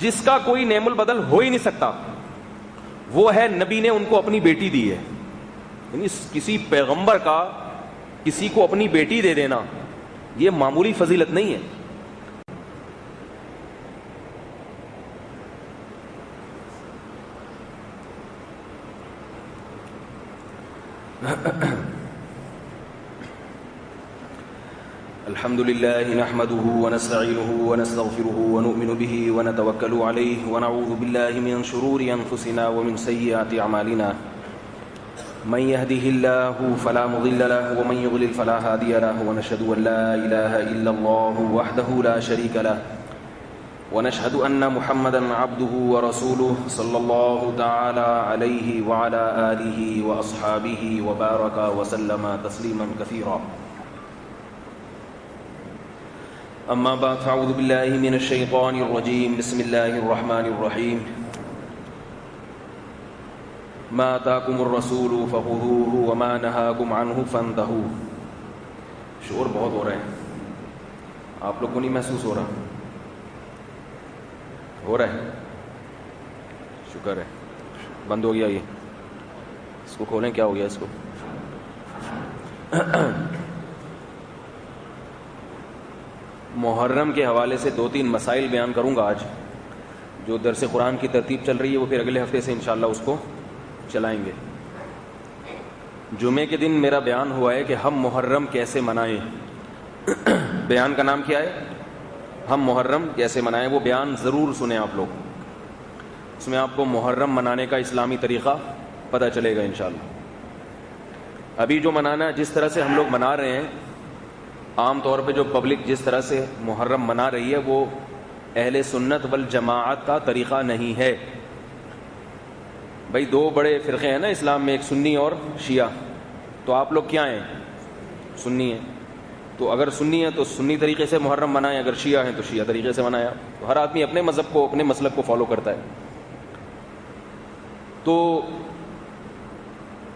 جس کا کوئی نعم البدل ہو ہی نہیں سکتا، وہ ہے نبی نے ان کو اپنی بیٹی دی ہے. یعنی کسی پیغمبر کا کسی کو اپنی بیٹی دے دینا یہ معمولی فضیلت نہیں ہے. الحمد لله نحمده ونستعينه ونستغفره ونؤمن به ونتوكل عليه ونعوذ بالله من شرور أنفسنا ومن سيئات أعمالنا من يهده الله فلا مضل له ومن يضلل فلا هادي له ونشهد أن لا إله إلا الله وحده لا شريك له ونشهد أن محمدا عبده ورسوله صلى الله تعالى عليه وعلى آله وأصحابه وبارك وسلم تسليما كثيرا. أما بعد فأعوذ بالله من الشيطان الرجيم بسم الله الرحمن الرحيم ما آتاكم الرسول فخذوه وما نهاكم عنه فانتهوا. شور بہت ہو رہے ہیں، آپ لوگ کو نہیں محسوس ہو رہا؟ ہو رہا ہے، شکر ہے. بند ہو گیا یہ، اس کو کھولیں. کیا ہو گیا اس کو؟ محرم کے حوالے سے 2-3 مسائل بیان کروں گا آج. جو درس قرآن کی ترتیب چل رہی ہے وہ پھر اگلے ہفتے سے انشاءاللہ اس کو چلائیں گے. جمعے کے دن میرا بیان ہوا ہے کہ ہم محرم کیسے منائیں. بیان کا نام کیا ہے؟ ہم محرم کیسے منائیں. وہ بیان ضرور سنیں آپ لوگ، اس میں آپ کو محرم منانے کا اسلامی طریقہ پتہ چلے گا انشاءاللہ. ابھی جو منانا جس طرح سے ہم لوگ منا رہے ہیں، عام طور پہ جو پبلک جس طرح سے محرم منا رہی ہے وہ اہل سنت والجماعت کا طریقہ نہیں ہے. بھائی 2 بڑے فرقے ہیں نا اسلام میں، ایک سنی اور شیعہ. تو آپ لوگ کیا ہیں؟ سنی ہیں. تو اگر سنی ہے تو سنی طریقے سے محرم منائیں، اگر شیعہ ہیں تو شیعہ طریقے سے منایا. تو ہر آدمی اپنے مذہب کو، اپنے مسلک کو فالو کرتا ہے. تو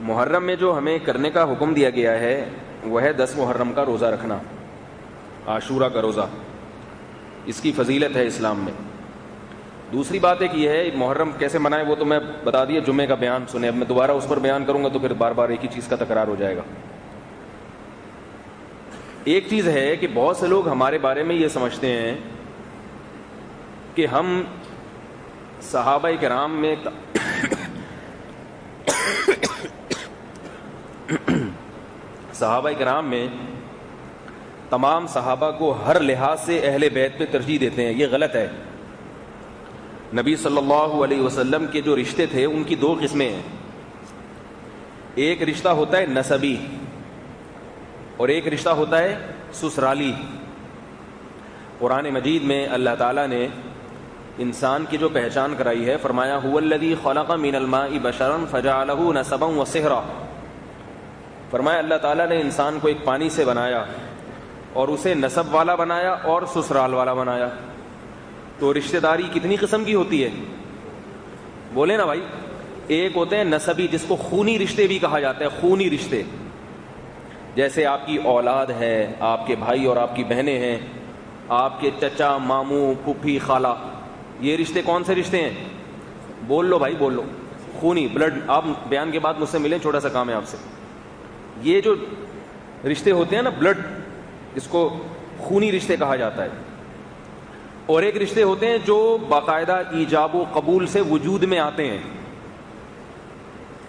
محرم میں جو ہمیں کرنے کا حکم دیا گیا ہے وہ ہے 10 محرم کا روزہ رکھنا، عاشورہ کا روزہ. اس کی فضیلت ہے اسلام میں. دوسری بات ایک یہ ہے محرم کیسے منائیں وہ تو میں بتا دیا، جمعے کا بیان سنیں. اب میں دوبارہ اس پر بیان کروں گا تو پھر بار بار ایک ہی چیز کا تکرار ہو جائے گا. ایک چیز ہے کہ بہت سے لوگ ہمارے بارے میں یہ سمجھتے ہیں کہ ہم صحابہ کرام میں صحابہ کرام میں تمام صحابہ کو ہر لحاظ سے اہل بیت پہ ترجیح دیتے ہیں. یہ غلط ہے. نبی صلی اللہ علیہ وسلم کے جو رشتے تھے ان کی 2 قسمیں ہیں. ایک رشتہ ہوتا ہے نسبی اور ایک رشتہ ہوتا ہے سسرالی. قرآن مجید میں اللہ تعالیٰ نے انسان کی جو پہچان کرائی ہے فرمایا هو الذی خلق من الماء بشرا فجعله نسبا وصہرا. فرمایا اللہ تعالیٰ نے انسان کو ایک پانی سے بنایا اور اسے نسب والا بنایا اور سسرال والا بنایا. تو رشتہ داری کتنی قسم کی ہوتی ہے؟ بولے نا بھائی. ایک ہوتے ہیں نسبی جس کو خونی رشتے بھی کہا جاتا ہے. خونی رشتے جیسے آپ کی اولاد ہے، آپ کے بھائی اور آپ کی بہنیں ہیں، آپ کے چچا، ماموں، پھوپھی، خالہ. یہ رشتے کون سے رشتے ہیں؟ بول لو بھائی، بول لو. خونی، بلڈ. آپ بیان کے بعد مجھ سے ملیں، چھوٹا سا کام ہے آپ سے. یہ جو رشتے ہوتے ہیں نا بلڈ، اس کو خونی رشتے کہا جاتا ہے. اور ایک رشتے ہوتے ہیں جو باقاعدہ ایجاب و قبول سے وجود میں آتے ہیں،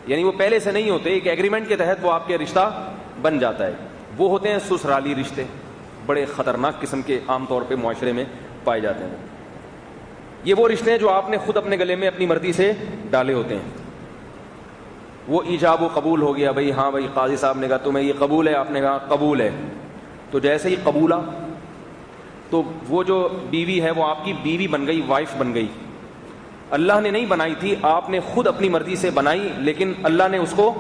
یعنی وہ پہلے سے نہیں ہوتے، ایک ایگریمنٹ کے تحت وہ آپ کے رشتہ بن جاتا ہے. وہ ہوتے ہیں سسرالی رشتے. بڑے خطرناک قسم کے عام طور پہ معاشرے میں پائے جاتے ہیں. یہ وہ رشتے ہیں جو آپ نے خود اپنے گلے میں اپنی مرضی سے ڈالے ہوتے ہیں. وہ ایجاب و قبول ہو گیا. بھائی ہاں بھائی قاضی صاحب نے کہا تمہیں یہ قبول ہے، آپ نے کہا قبول ہے. تو جیسے ہی قبولا تو وہ جو بیوی ہے وہ آپ کی بیوی بن گئی، وائف بن گئی. اللہ نے نہیں بنائی تھی، آپ نے خود اپنی مرضی سے بنائی، لیکن اللہ نے اس کو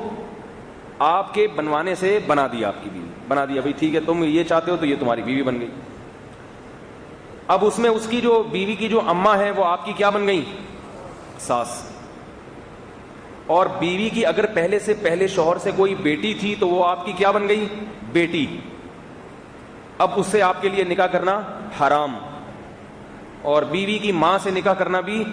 آپ کے بنوانے سے بنا دیا، آپ کی بیوی بنا دیا. بھائی ٹھیک ہے تم یہ چاہتے ہو تو یہ تمہاری بیوی بن گئی. اب اس میں اس کی جو بیوی کی جو اماں ہے وہ آپ کی کیا بن گئی؟ ساس. اور بیوی کی اگر پہلے سے پہلے شوہر سے کوئی بیٹی تھی تو وہ آپ کی کیا بن گئی؟ بیٹی. اب اس سے آپ کے لیے نکاح کرنا حرام. اور بیوی کی ماں سے نکاح کرنا بھی